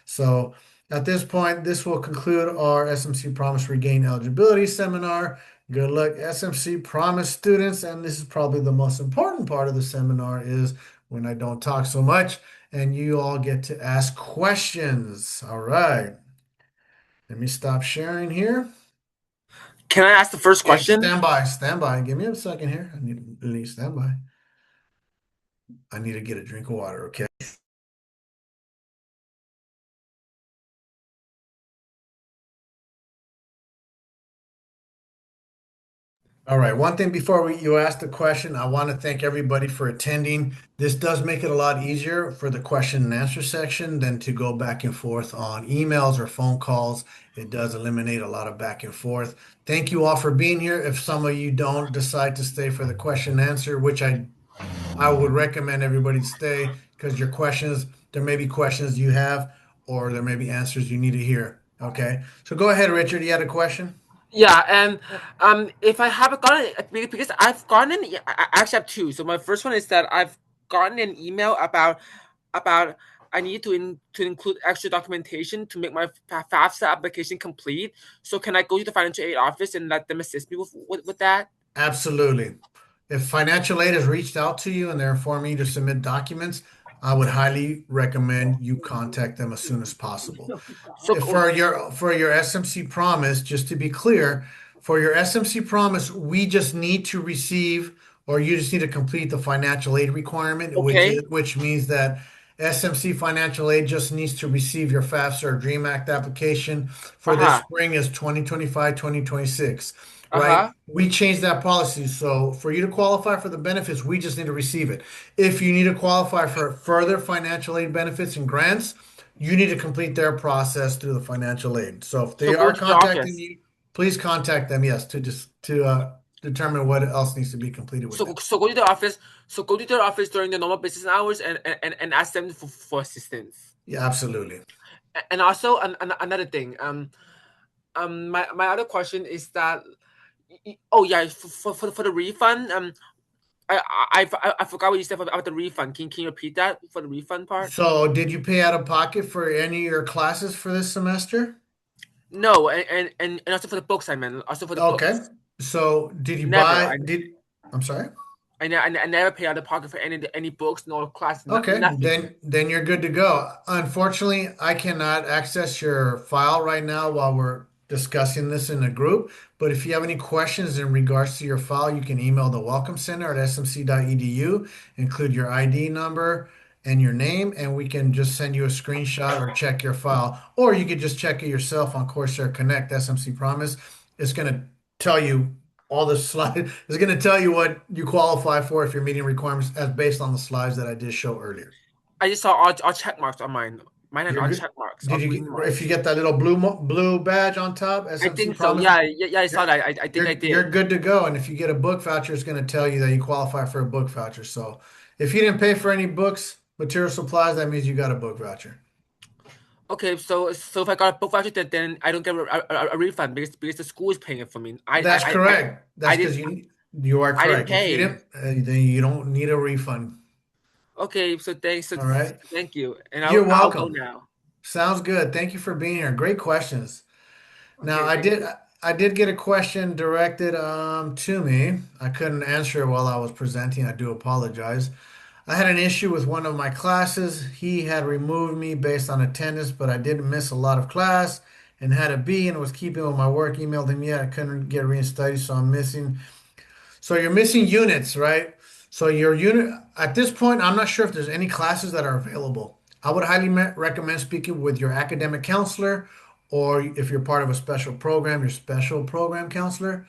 So at this point, this will conclude our SMC Promise Regain Eligibility Seminar. Good luck, SMC Promise students. And this is probably the most important part of the seminar, is when I don't talk so much and you all get to ask questions. All right. Let me stop sharing here. Can I ask the first Okay, question? stand by, stand by. Give me a second here. I need to leave. Stand by. I need to get a drink of water, okay? All right. One thing before you ask the question, I want to thank everybody for attending. This does make it a lot easier for the question and answer section than to go back and forth on emails or phone calls. It does eliminate a lot of back and forth. Thank you all for being here. If some of you don't decide to stay for the question and answer, which I would recommend everybody stay, because your questions, there may be questions you have, or there may be answers you need to hear. Okay. So go ahead, Richard. You had a question? Yeah, and if I haven't gotten it, because I've gotten, I actually have two. So my first one is that I've gotten an email about I need to include extra documentation to make my FAFSA application complete. So can I go to the financial aid office and let them assist me with that? Absolutely. If financial aid has reached out to you and they're informing you to submit documents, I would highly recommend you contact them as soon as possible. So If for your SMC promise, just to be clear, for your SMC promise, we just need to receive, or you just need to complete the financial aid requirement, okay, which means that SMC financial aid just needs to receive your FAFSA or DREAM Act application for this uh-huh, spring is 2025, 2026, right? uh-huh. We changed that policy. So for you to qualify for the benefits, we just need to receive it. If you need to qualify for further financial aid benefits and grants, you need to complete their process through the financial aid. So if So they go are to the contacting office. you, please contact them, yes, to just to determine what else needs to be completed with them. So go to the office. So go to their office during the normal business hours and ask them for assistance. Yeah, absolutely. And also another thing. My other question is that oh yeah, for the refund. I forgot what you said about the refund. Can you repeat that for the refund part? So did you pay out of pocket for any of your classes for this semester? No, and also for the books. I meant also for the Okay. books. So did you Never. buy, I'm sorry? I never pay out of pocket for any books, nor class, Okay, nothing. then you're good to go. Unfortunately, I cannot access your file right now while we're discussing this in a group. But if you have any questions in regards to your file, you can email the Welcome Center at smc.edu, include your ID number and your name, and we can just send you a screenshot or check your file. Or you could just check it yourself on Coursera Connect, SMC Promise. It's going to tell you all the slides. It's going to tell you what you qualify for if you're meeting requirements as based on the slides that I did show earlier. I just saw all check marks on mine. Mine had You're all good. check marks, all Did you green get, if you marks. get that little blue badge on top, I SMC think so. Promise, Yeah, I saw you're that. I think I did. you're good to go. And if you get a book voucher, it's going to tell you that you qualify for a book voucher. So if you didn't pay for any books, material supplies, that means you got a book voucher. Okay, so if I got a book voucher, then I don't get a refund because the school is paying it for me. That's correct. I That's because didn't you are I didn't correct. If you pay. didn't, then you don't need a refund. Okay, so thanks. All right. Thank you, and You're I'll go welcome. now. Sounds good. Thank you for being here. Great questions. Now, Okay, I thank did you. I did get a question directed to me. I couldn't answer it while I was presenting. I do apologize. I had an issue with one of my classes. He had removed me based on attendance, but I didn't miss a lot of class and had a B and was keeping with my work. Emailed him yet. I couldn't get reinstated, so I'm missing. So you're missing units, right? So your unit at this point, I'm not sure if there's any classes that are available. I would highly recommend speaking with your academic counselor, or if you're part of a special program, your special program counselor,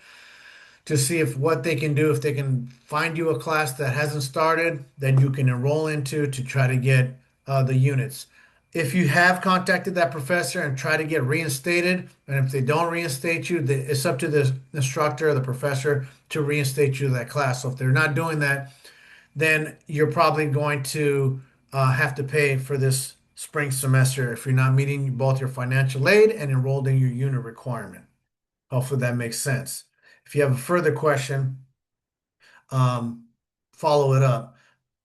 to see if what they can do, if they can find you a class that hasn't started, that you can enroll into to try to get the units. If you have contacted that professor and try to get reinstated, and if they don't reinstate you, it's up to the instructor or the professor to reinstate you to that class. So if they're not doing that, then you're probably going to have to pay for this spring semester if you're not meeting both your financial aid and enrolled in your unit requirement. Hopefully that makes sense. If you have a further question, um, follow it up.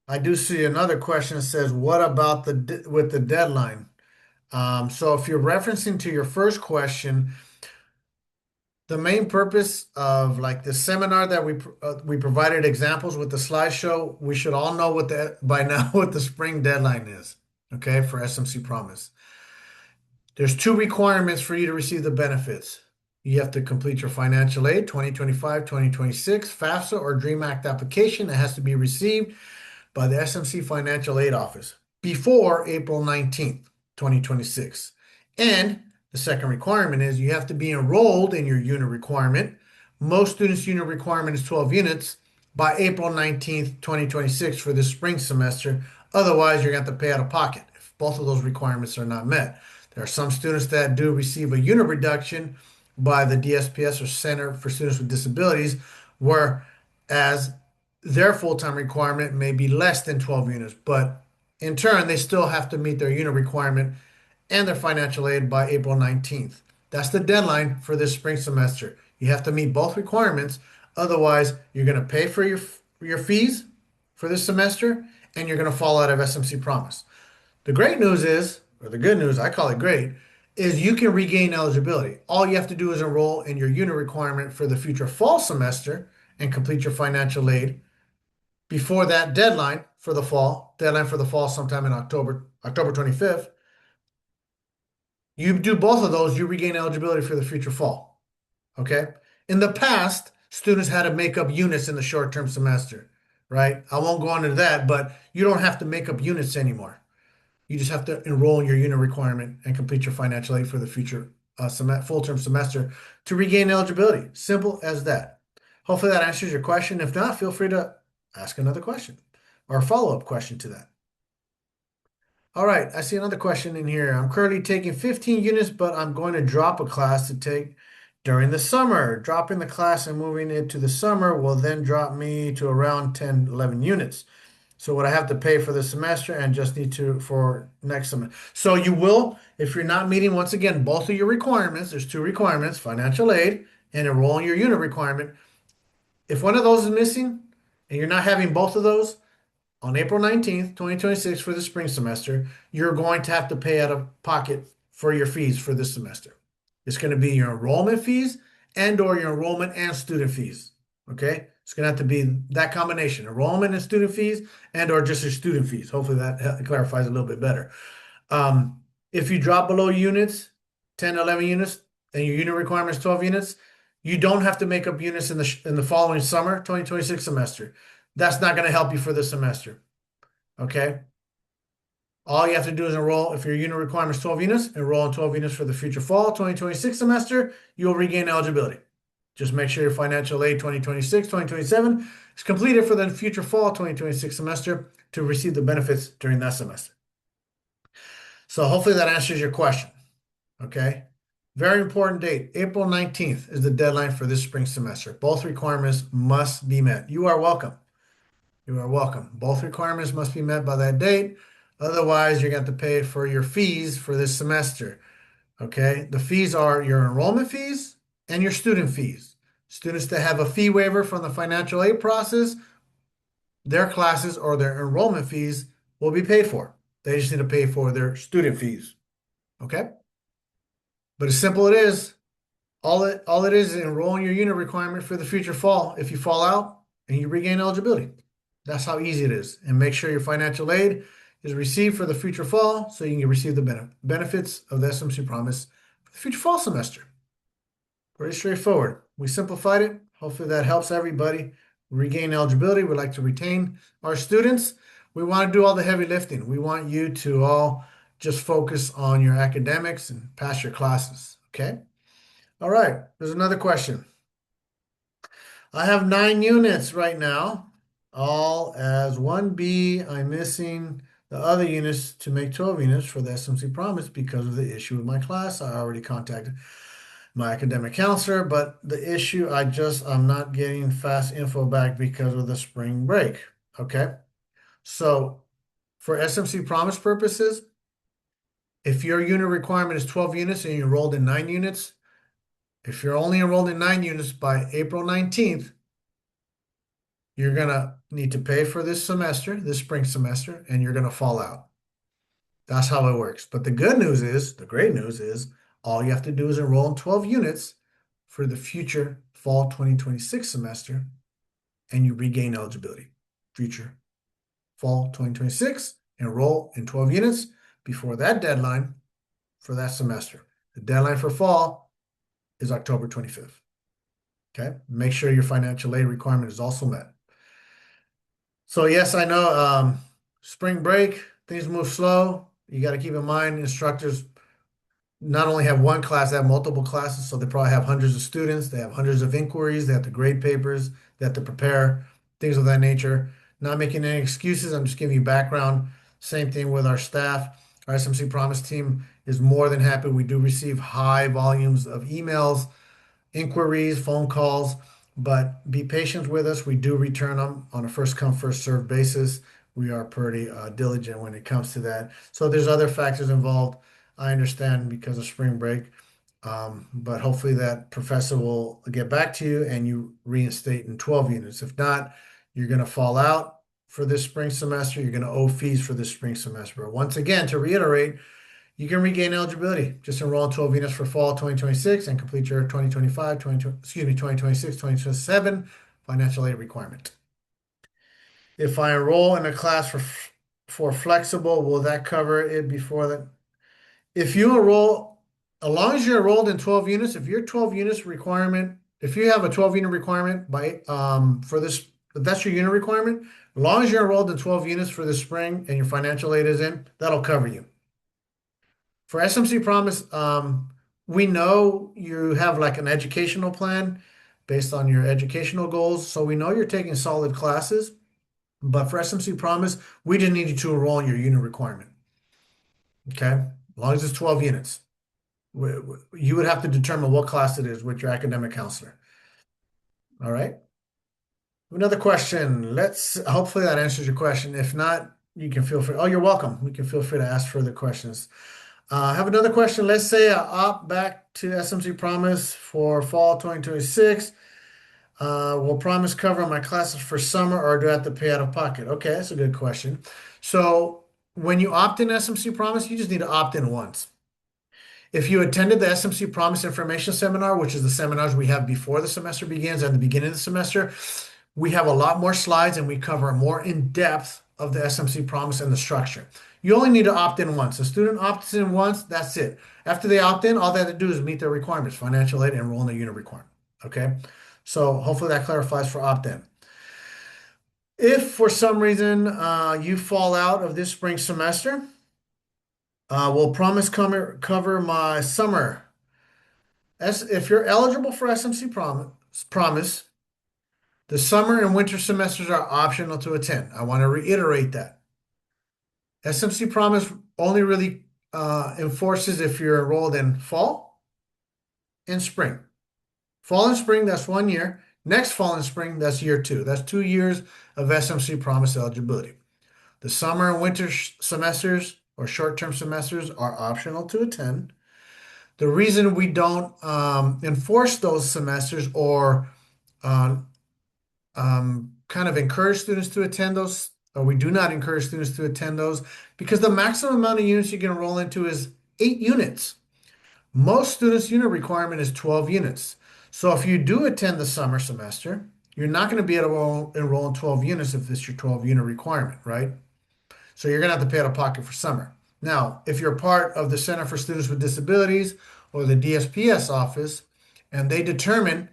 I do see another question that says, "What about with the deadline?" So if you're referencing to your first question, the main purpose of like the seminar that we provided examples with the slideshow, we should all know what the by now what the spring deadline is. Okay, for SMC Promise. There's two requirements for you to receive the benefits. You have to complete your financial aid 2025, 2026 FAFSA or DREAM Act application that has to be received by the SMC Financial Aid Office before April 19th, 2026. And the second requirement is you have to be enrolled in your unit requirement. Most students' unit requirement is 12 units by April 19th, 2026 for the spring semester. Otherwise, you're going to have to pay out of pocket if both of those requirements are not met. There are some students that do receive a unit reduction by the DSPS or Center for Students with Disabilities, whereas their full-time requirement may be less than 12 units, but in turn, they still have to meet their unit requirement and their financial aid by April 19th. That's the deadline for this spring semester. You have to meet both requirements. Otherwise, you're going to pay for your fees for this semester and you're going to fall out of SMC Promise. The great news is, or the good news, I call it great, is you can regain eligibility. All you have to do is enroll in your unit requirement for the future fall semester and complete your financial aid before that deadline for the fall sometime in October 25th. You do both of those, you regain eligibility for the future fall. Okay. In the past, students had to make up units in the short-term semester, right? I won't go into that, but you don't have to make up units anymore. You just have to enroll in your unit requirement and complete your financial aid for the future full-term semester to regain eligibility. Simple as that. Hopefully that answers your question. If not, feel free to ask another question or a follow-up question to that. All right, I see another question in here. I'm currently taking 15 units, but I'm going to drop a class to take during the summer. Dropping the class and moving it to the summer will then drop me to around 10, 11 units. So what I have to pay for the semester and just need to for next semester. So you will, if you're not meeting, once again, both of your requirements, there's two requirements, financial aid and enrolling your unit requirement. If one of those is missing and you're not having both of those, on April 19th, 2026 for the spring semester, you're going to have to pay out of pocket for your fees for this semester. It's going to be your enrollment fees and or your enrollment and student fees. Okay? It's going to have to be that combination, enrollment and student fees and or just your student fees. Hopefully that clarifies a little bit better. If you drop below units, 10, 11 units, and your unit requirement is 12 units, you don't have to make up units in the following summer, 2026 semester. That's not going to help you for this semester. Okay? All you have to do is enroll, if your unit requirement is 12 units, enroll in 12 units for the future fall 2026 semester, you'll regain eligibility. Just make sure your financial aid 2026, 2027 is completed for the future fall 2026 semester to receive the benefits during that semester. So hopefully that answers your question. Okay. Very important date. April 19th is the deadline for this spring semester. Both requirements must be met. You are welcome. You are welcome. Both requirements must be met by that date. Otherwise, you're going to have to pay for your fees for this semester. Okay. The fees are your enrollment fees and your student fees. Students that have a fee waiver from the financial aid process, their classes or their enrollment fees will be paid for. They just need to pay for their student fees. Okay. But as simple it is, all it is enrolling your unit requirement for the future fall. If you fall out and you regain eligibility, that's how easy it is. And make sure your financial aid is received for the future fall so you can receive the benefits of the SMC promise for the future fall semester. Pretty straightforward. We simplified it. Hopefully that helps everybody regain eligibility. We like to retain our students. We want to do all the heavy lifting. We want you to all just focus on your academics and pass your classes. Okay. All right. There's another question. I have 9 units right now, all as 1B. I'm missing the other units to make 12 units for the SMC promise because of the issue with my class. I already contacted my academic counselor, but the issue, I'm not getting fast info back because of the spring break. Okay. So for SMC promise purposes, if your unit requirement is 12 units and you're enrolled in 9 units, if you're only enrolled in 9 units by April 19th, you're going to need to pay for this semester, this spring semester, and you're going to fall out. That's how it works. But the great news is, all you have to do is enroll in 12 units for the future fall 2026 semester, and you regain eligibility. Future fall 2026, enroll in 12 units before that deadline for that semester. The deadline for fall is October 25th. Okay. Make sure your financial aid requirement is also met. So yes, I know spring break, things move slow. You got to keep in mind instructors not only have one class, they have multiple classes. So they probably have hundreds of students. They have hundreds of inquiries. They have to grade papers. They have to prepare, things of that nature. Not making any excuses. I'm just giving you background. Same thing with our staff. Our SMC Promise team is more than happy. We do receive high volumes of emails, inquiries, phone calls, but be patient with us. We do return them on a first come, first served basis. We are pretty diligent when it comes to that. So there's other factors involved. I understand because of spring break, but hopefully that professor will get back to you and you reinstate in 12 units. If not, you're going to fall out for this spring semester. You're going to owe fees for this spring semester. But once again, to reiterate, you can regain eligibility. Just enroll in 12 units for fall 2026 and complete your 2026, 2027 financial aid requirement. If I enroll in a class for flexible, will that cover it before that? If you enroll, as long as you're enrolled in 12 units, if your 12 units requirement, if you have a 12 unit requirement by for this, that's your unit requirement. As long as you're enrolled in 12 units for the spring and your financial aid is in, that'll cover you. For SMC Promise, we know you have like an educational plan based on your educational goals. So we know you're taking solid classes, but for SMC Promise, we just need you to enroll in your unit requirement. Okay, as long as it's 12 units. You would have to determine what class it is with your academic counselor. All right. Another question. Hopefully that answers your question. If not, you can feel free. Oh, you're welcome. You can feel free to ask further questions. I have another question. Let's say I opt back to SMC Promise for fall 2026. Will Promise cover my classes for summer or do I have to pay out of pocket? Okay, that's a good question. So when you opt in SMC Promise, you just need to opt in once. If you attended the SMC Promise Information Seminar, which is the seminars we have before the semester begins and the beginning of the semester, we have a lot more slides and we cover more in depth of the SMC promise and the structure. You only need to opt in once. A student opts in once, that's it. After they opt in, all they have to do is meet their requirements, financial aid, and enroll in the unit requirement. Okay? So hopefully that clarifies for opt-in. If for some reason you fall out of this spring semester, we'll promise cover my summer. If you're eligible for SMC promise, the summer and winter semesters are optional to attend. I want to reiterate that. SMC promise only really enforces if you're enrolled in fall and spring. Fall and spring, that's 1 year. Next fall and spring, that's year 2. That's 2 years of SMC promise eligibility. The summer and winter semesters or short-term semesters are optional to attend. The reason we don't enforce those semesters or uh, kind of encourage students to attend those, or we do not encourage students to attend those, because the maximum amount of units you can enroll into is 8 units. Most students' unit requirement is 12 units. So if you do attend the summer semester, you're not going to be able to enroll in 12 units if this is your 12 unit requirement, right? So you're going to have to pay out of pocket for summer. Now, if you're part of the Center for Students with Disabilities or the DSPS office, and they determine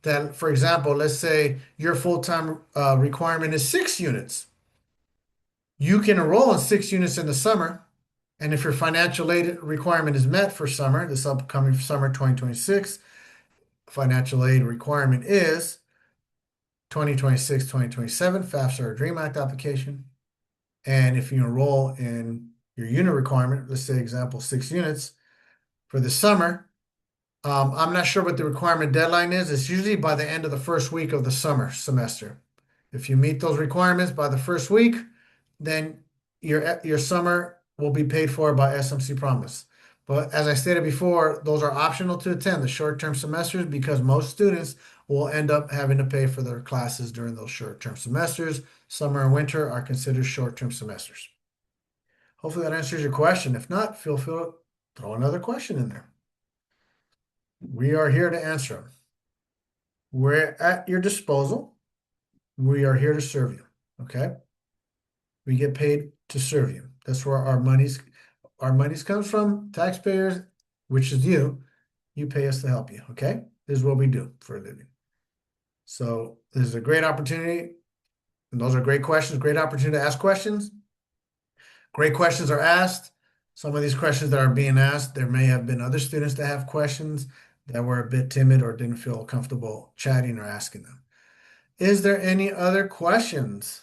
that, for example, let's say your full-time requirement is 6 units, you can enroll in 6 units in the summer. And if your financial aid requirement is met for summer, this upcoming summer 2026, financial aid requirement is 2026, 2027 FAFSA or DREAM Act application. And if you enroll in your unit requirement, let's say example 6 units for the summer, I'm not sure what the requirement deadline is. It's usually by the end of the first week of the summer semester. If you meet those requirements by the first week, then your summer will be paid for by SMC Promise. But as I stated before, those are optional to attend the short-term semesters because most students will end up having to pay for their classes during those short-term semesters. Summer and winter are considered short-term semesters. Hopefully that answers your question. If not, feel free to throw another question in there. We are here to answer them. We're at your disposal. We are here to serve you. Okay? We get paid to serve you. That's where our monies comes from. Taxpayers, which is you. You pay us to help you. Okay? This is what we do for a living. So this is a great opportunity. And those are great questions. Great opportunity to ask questions. Great questions are asked. Some of these questions that are being asked, there may have been other students that have questions that were a bit timid or didn't feel comfortable chatting or asking them. Is there any other questions?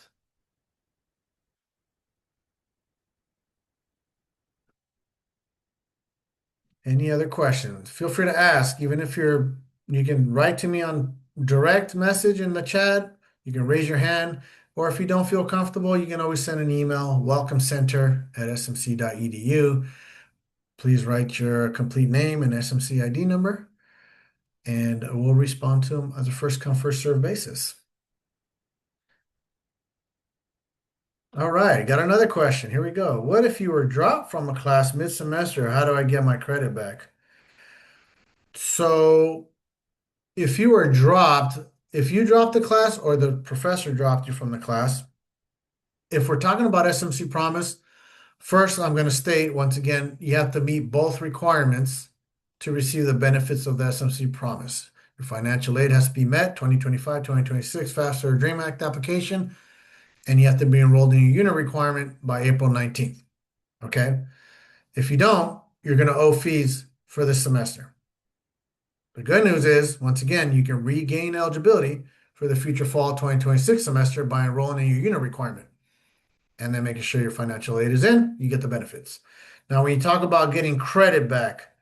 Any other questions? Feel free to ask, even if you can write to me on direct message in the chat. You can raise your hand, or if you don't feel comfortable, you can always send an email, welcomecenter@smc.edu. Please write your complete name and SMC ID number, and we'll respond to them as a first come, first serve basis. All right, got another question. Here we go. What if you were dropped from a class mid-semester? How do I get my credit back? So if you dropped the class or the professor dropped you from the class, if we're talking about SMC Promise, first I'm going to state once again, you have to meet both requirements to receive the benefits of the SMC Promise. Your financial aid has to be met, 2025, 2026 FAFSA or DREAM Act application, and you have to be enrolled in your unit requirement by April 19th. Okay? If you don't, you're going to owe fees for this semester. The good news is, once again, you can regain eligibility for the future fall 2026 semester by enrolling in your unit requirement and then making sure your financial aid is in, you get the benefits. Now, when you talk about getting credit back,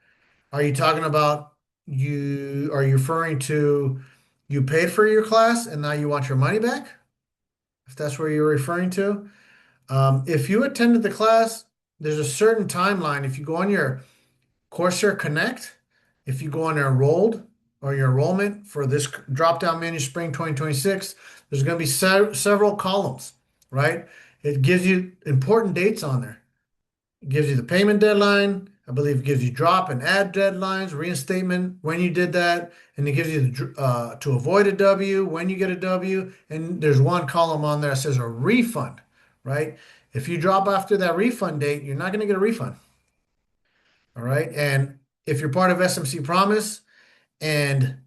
are you talking about are you referring to you paid for your class and now you want your money back? If that's what you're referring to. If you attended the class, there's a certain timeline. If you go on your Coursera Connect, if you go on enrolled or your enrollment for this drop-down menu spring 2026, there's going to be several columns, right? It gives you important dates on there. It gives you the payment deadline. I believe it gives you drop and add deadlines, reinstatement, when you did that, and it gives you to avoid a W, when you get a W, and there's one column on there that says a refund, right? If you drop after that refund date, you're not going to get a refund. All right. And if you're part of SMC Promise and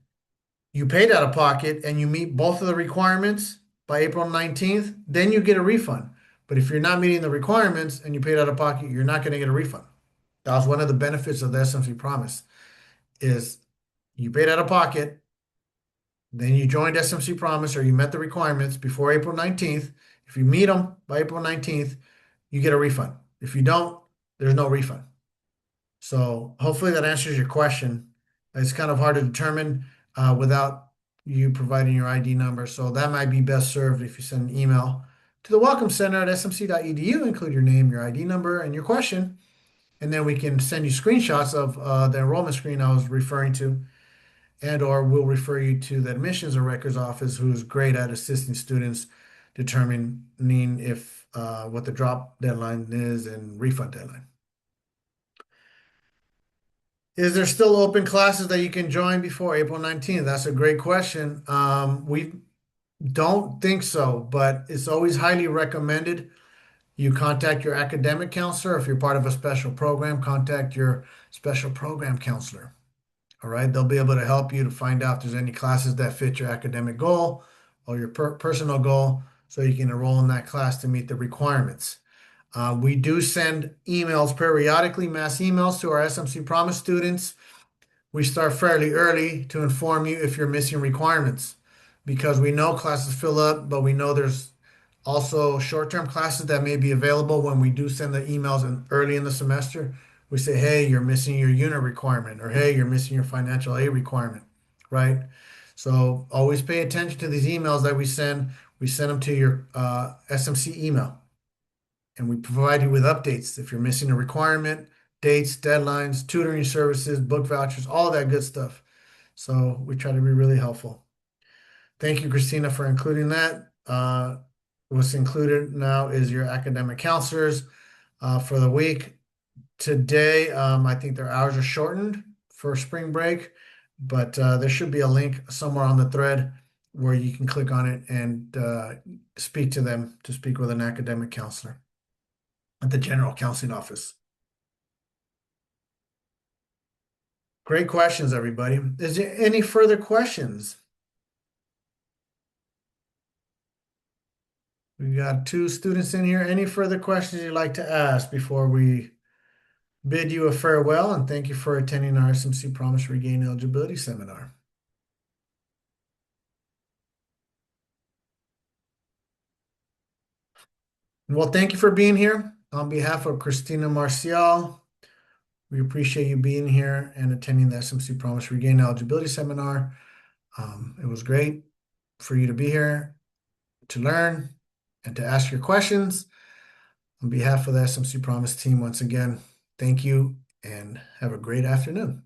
you paid out of pocket and you meet both of the requirements by April 19th, then you get a refund. But if you're not meeting the requirements and you paid out of pocket, you're not going to get a refund. That was one of the benefits of the SMC Promise is you paid out of pocket, then you joined SMC Promise or you met the requirements before April 19th. If you meet them by April 19th, you get a refund. If you don't, there's no refund. So hopefully that answers your question. It's kind of hard to determine without you providing your ID number. So that might be best served if you send an email to the Welcome Center at smc.edu, include your name, your ID number, and your question. And then we can send you screenshots of the enrollment screen I was referring to, and or we'll refer you to the admissions or records office, who's great at assisting students determining if what the drop deadline is and refund deadline. Is there still open classes that you can join before April 19th? That's a great question. We don't think so, but it's always highly recommended you contact your academic counselor. If you're part of a special program, contact your special program counselor. All right, they'll be able to help you to find out if there's any classes that fit your academic goal or your personal goal so you can enroll in that class to meet the requirements. We do send emails periodically, mass emails to our SMC Promise students. We start fairly early to inform you if you're missing requirements because we know classes fill up, but we know there's also short-term classes that may be available when we do send the emails early in the semester. We say, hey, you're missing your unit requirement, or hey, you're missing your financial aid requirement, right? So always pay attention to these emails that we send. We send them to your SMC email, and we provide you with updates if you're missing a requirement, dates, deadlines, tutoring services, book vouchers, all that good stuff. So we try to be really helpful. Thank you, Christina, for including that. What's included now is your academic counselors for the week. Today, I think their hours are shortened for spring break, but there should be a link somewhere on the thread where you can click on it and speak to them to speak with an academic counselor at the general counseling office. Great questions, everybody. Is there any further questions? We got 2 students in here. Any further questions you'd like to ask before we bid you a farewell and thank you for attending our SMC Promise Regain Eligibility Seminar? Well, thank you for being here. On behalf of Christina Marcial, we appreciate you being here and attending the SMC Promise Regain Eligibility Seminar. It was great for you to be here to learn and to ask your questions. On behalf of the SMC Promise team, once again, thank you and have a great afternoon.